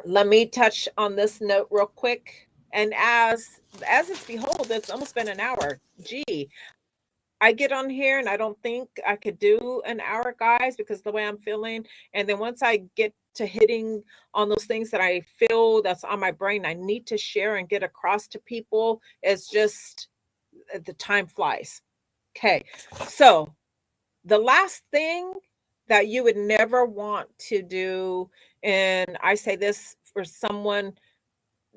Let me touch on this note real quick. And as it's behold, it's almost been an hour. Gee, I get on here and I don't think I could do an hour, guys, because the way I'm feeling. And then once I get to hitting on those things that I feel that's on my brain, I need to share and get across to people. It's just the time flies. Okay. So the last thing that you would never want to do, and I say this for someone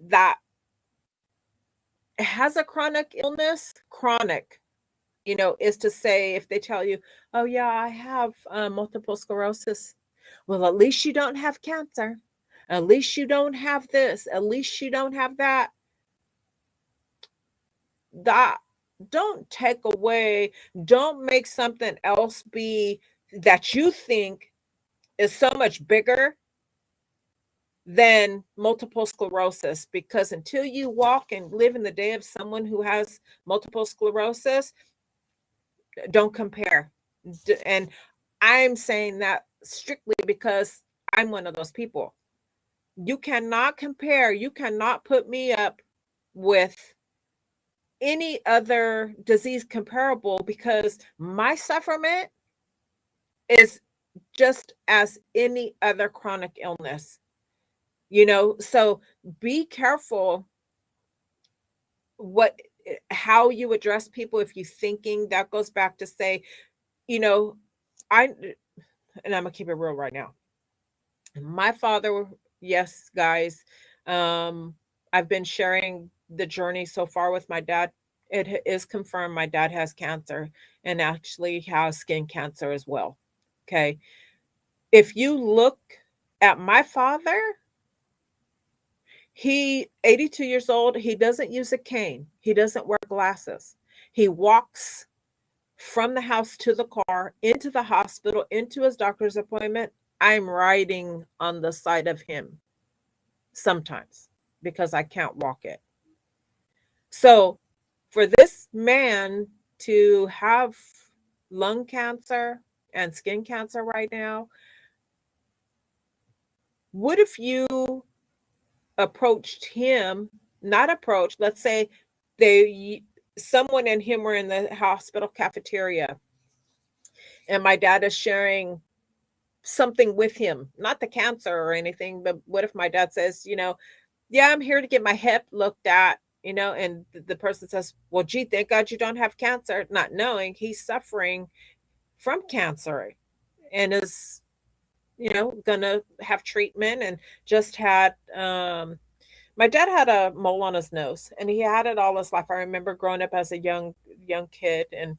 that has a chronic illness, chronic, is to say, if they tell you, oh, yeah, I have multiple sclerosis. Well, at least you don't have cancer. At least you don't have this. At least you don't have that. That don't take away, don't make something else be that you think is so much bigger than multiple sclerosis, because until you walk and live in the day of someone who has multiple sclerosis, don't compare. And I'm saying that strictly because I'm one of those people. You cannot compare, you cannot put me up with any other disease comparable, because my sufferment is just as any other chronic illness, so be careful what how you address people. If you thinking, that goes back to say, you know I and I'm gonna keep it real right now. My father, yes, guys, um I've been sharing the journey so far with my dad. Is confirmed my dad has cancer, and actually has skin cancer as well. Okay, if you look at my father, he 82 years old, he doesn't use a cane, he doesn't wear glasses. He walks from the house to the car, into the hospital, into his doctor's appointment. I'm riding on the side of him sometimes because I can't walk it. So for this man to have lung cancer and skin cancer right now, what if you approached him, not approached, let's say they someone and him were in the hospital cafeteria, and my dad is sharing something with him, not the cancer or anything, but what if my dad says, yeah, I'm here to get my hip looked at, and the person says, well, gee, thank God you don't have cancer, not knowing he's suffering from cancer and is, gonna have treatment. And just had my dad had a mole on his nose, and he had it all his life. I remember growing up as a young kid, and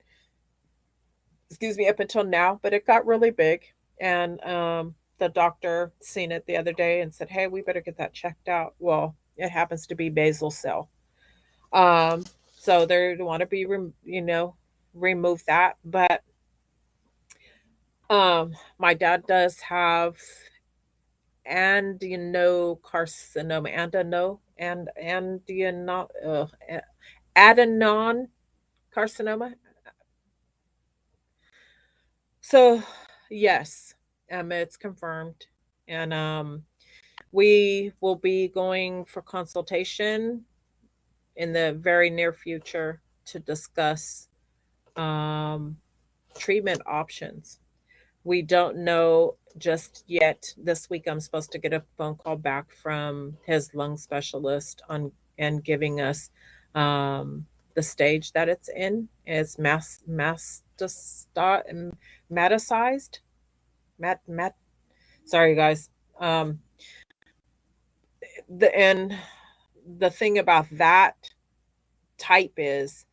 excuse me, up until now, but it got really big. And the doctor seen it the other day and said, hey, we better get that checked out. Well, it happens to be basal cell. Um, so they want to be, remove that. But my dad does have adenocarcinoma, adenon carcinoma. So, yes, it's confirmed. And we will be going for consultation in the very near future to discuss um, treatment options. We don't know just yet. This week, I'm supposed to get a phone call back from his lung specialist on and giving us the stage that it's in. It's metasized. Sorry, guys. Um, and the thing about that type is,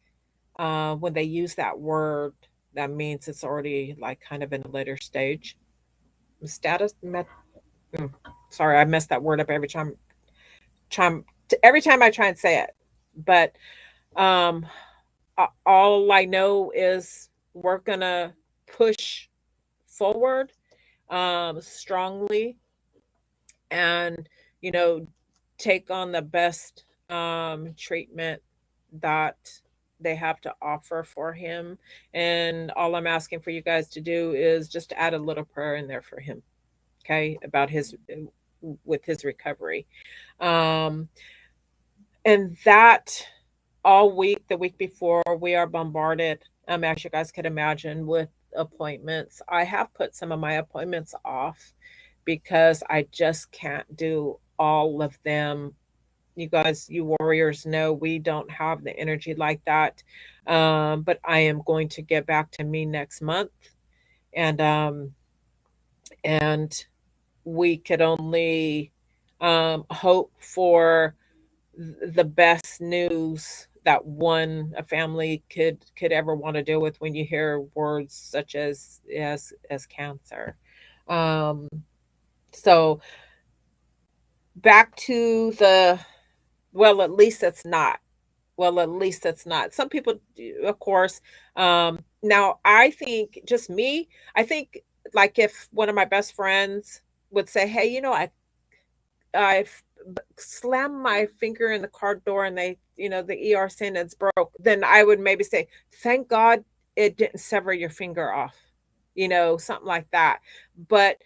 when they use that word, that means it's already like kind of in a later stage. Status met. mm, Sorry, I mess that word up every time I try and say it. But um, all I know is we're gonna push forward strongly, and you know take on the best treatment that they have to offer for him. And all I'm asking for you guys to do is just add a little prayer in there for him, okay, about his with his recovery. um and that all week, the week before, we are bombarded, as you guys could imagine, with appointments. I have put some of my appointments off because I just can't do all of them. You guys, you warriors know we don't have the energy like that. But I am going to get back to me next month. And we could only hope for the best news that a family could ever want to deal with when you hear words such as cancer. Um, so back to the, well, at least it's not. Well, at least it's not. Some people, of course. Now, I think, just me, I think, like if one of my best friends would say, hey, I slam my finger in the car door and they, the ER saying it's broke, then I would maybe say, thank God it didn't sever your finger off, something like that. But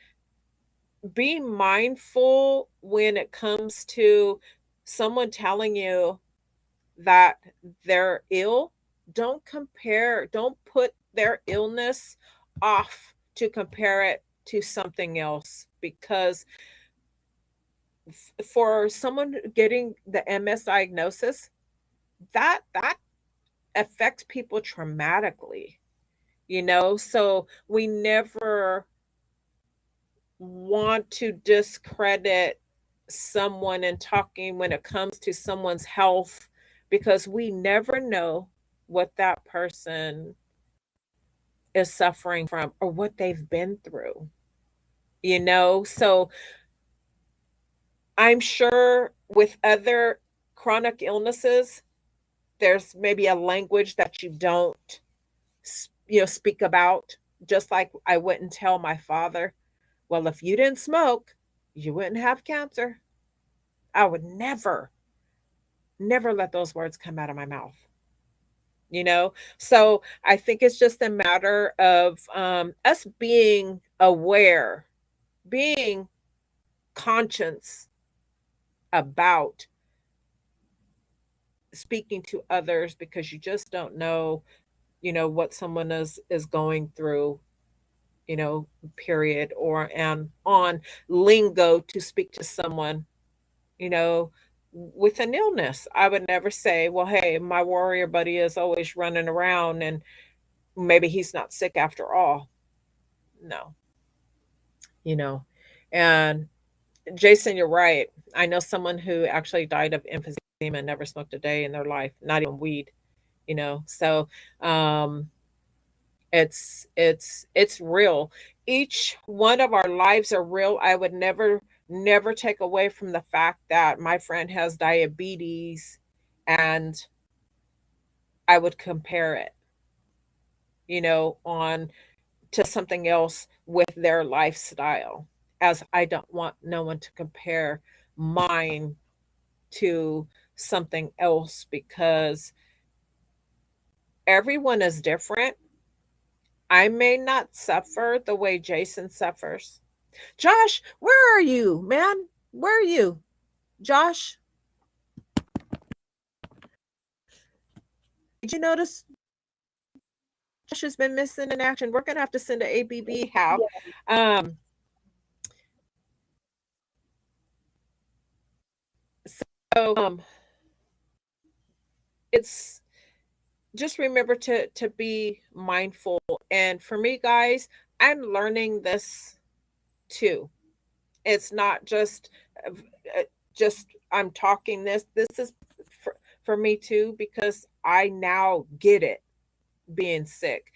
be mindful when it comes to someone telling you that they're ill. Don't put their illness off to compare it to something else, because for someone getting the MS diagnosis, that affects people traumatically, so we never want to discredit someone in talking when it comes to someone's health, because we never know what that person is suffering from or what they've been through, so I'm sure with other chronic illnesses, there's maybe a language that you don't speak about. Just like I wouldn't tell my father, well, if you didn't smoke, you wouldn't have cancer. I would never let those words come out of my mouth, so I think it's just a matter of us being aware, being conscious about speaking to others, because you just don't know, what someone is going through, you know, period, or and on lingo to speak to someone, you know, with an illness. I would never say, well, hey, my warrior buddy is always running around and maybe he's not sick after all. No, you know. And Jason, you're right. I know someone who actually died of emphysema and never smoked a day in their life, not even weed, So um it's real. Each one of our lives are real. I would never take away from the fact that my friend has diabetes, and I would compare it, on to something else with their lifestyle, as I don't want no one to compare mine to something else, because everyone is different. I may not suffer the way Jason suffers. Josh, where are you, man? Where are you? Josh, did you notice Josh has been missing in action? We're gonna have to send an ABB how. Um, so it's just remember to be mindful. And for me, guys, I'm learning this too. It's not just I'm talking this. This is for me too, because I now get it, being sick.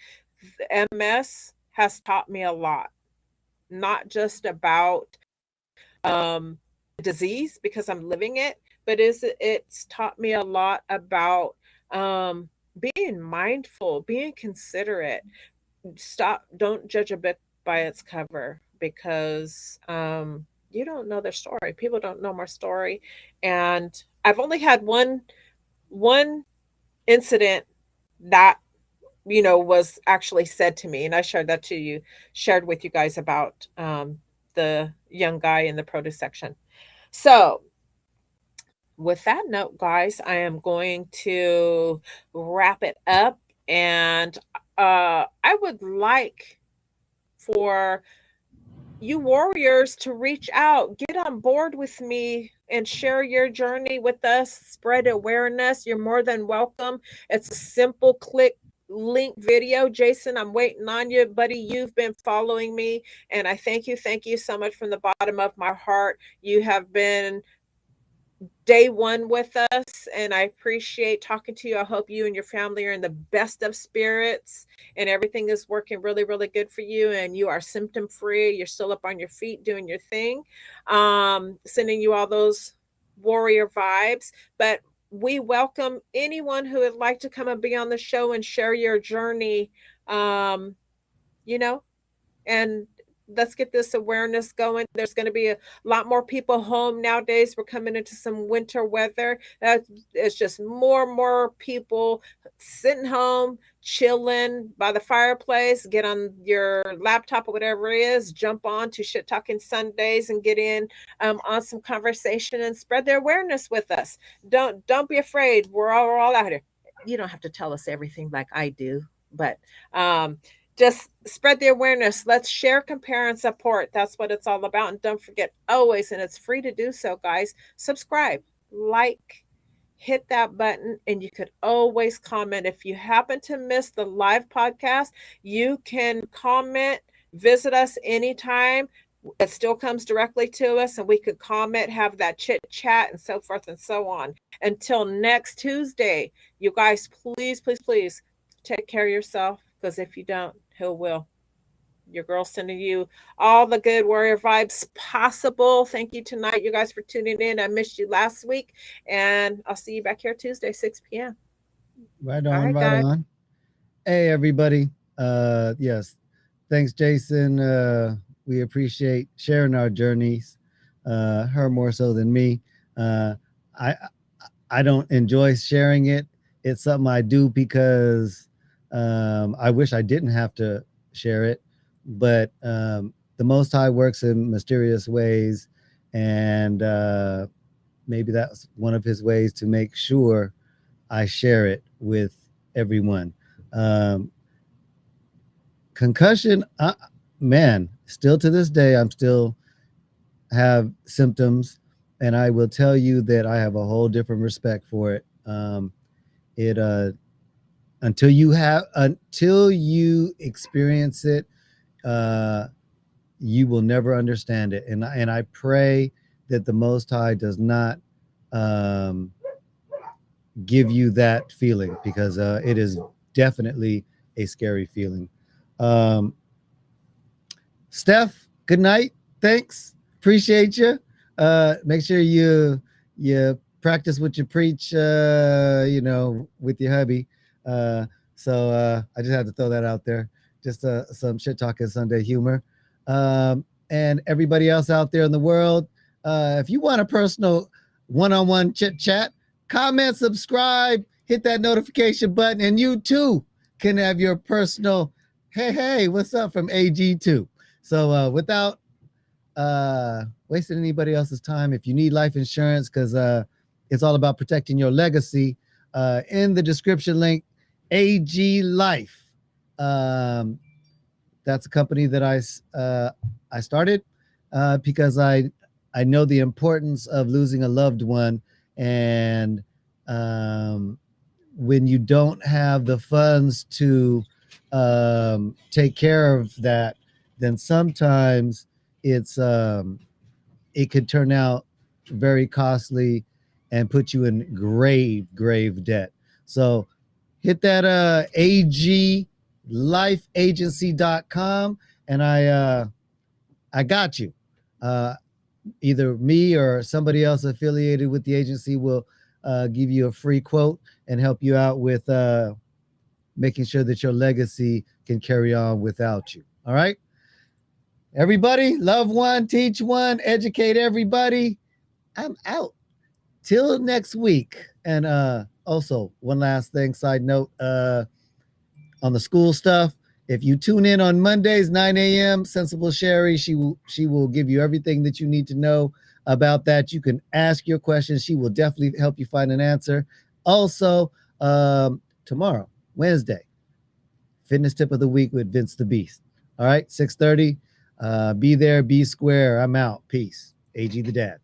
The MS has taught me a lot, not just about um, disease because I'm living it, but it's taught me a lot about um, being mindful, being considerate. Don't judge a book by its cover, because you don't know their story. People don't know my story, and I've only had one incident that was actually said to me, and I shared with you guys about the young guy in the produce section. So, with that note, guys, I am going to wrap it up, and I would like for you warriors to reach out, get on board with me, and share your journey with us, spread awareness. You're more than welcome. It's a simple click link video. Jason, I'm waiting on you, buddy. You've been following me, and I thank you so much from the bottom of my heart. You have been day one with us, and I appreciate talking to you. I hope you and your family are in the best of spirits and everything is working really, really good for you, and you are symptom free. You're still up on your feet doing your thing. Sending you all those warrior vibes. But we welcome anyone who would like to come and be on the show and share your journey, um, you know, and let's get this awareness going. There's going to be a lot more people home nowadays. We're coming into some winter weather. It's just more and more people sitting home, chilling by the fireplace. Get on your laptop or whatever it is, jump on to Shit Talking Sundays and get in on some conversation and spread the awareness with us. Don't be afraid. We're all out here. You don't have to tell us everything like I do, but just spread the awareness. Let's share, compare, and support. That's what it's all about. And don't forget, always, and it's free to do so, guys, subscribe, like, hit that button, and you could always comment. If you happen to miss the live podcast, you can comment, visit us anytime. It still comes directly to us, and we could comment, have that chit chat, and so forth and so on. Until next Tuesday, you guys, please, please, please take care of yourself, because if you don't, who will? Your girl sending you all the good warrior vibes possible. Thank you tonight, you guys, for tuning in. I missed you last week, and I'll see you back here Tuesday, 6 p.m. Right on, right on. Hey, everybody. Yes, thanks, Jason. We appreciate sharing our journeys. Her more so than me. I don't enjoy sharing it. It's something I do because I wish I didn't have to share it, but the Most High works in mysterious ways, and maybe that's one of his ways to make sure I share it with everyone. Concussion, man, still to this day, I'm still have symptoms, and I will tell you that I have a whole different respect for it. Until you experience it, you will never understand it. And I pray that the Most High does not give you that feeling, because it is definitely a scary feeling. Steph, good night. Thanks. Appreciate you. Make sure you practice what you preach, with your hubby. So I just had to throw that out there. Just some Shit Talking Sunday humor. And everybody else out there in the world, if you want a personal one-on-one chit chat, comment, subscribe, hit that notification button, and you too can have your personal hey, what's up from AG2. So without wasting anybody else's time, if you need life insurance, because it's all about protecting your legacy, in the description link, AG Life. That's a company that I started because I know the importance of losing a loved one, and when you don't have the funds to take care of that, then sometimes it could turn out very costly and put you in grave debt. So hit that aglifeagency.com, and I got you. Either me or somebody else affiliated with the agency will give you a free quote and help you out with making sure that your legacy can carry on without you. All right, everybody, love one, teach one, educate everybody. I'm out till next week. And also, one last thing, side note, on the school stuff, if you tune in on Mondays, 9 a.m., Sensible Sherry, she will give you everything that you need to know about that. You can ask your questions. She will definitely help you find an answer. Also, tomorrow, Wednesday, Fitness Tip of the Week with Vince the Beast. All right, 6:30. Be there, be square. I'm out. Peace. AG the Dad.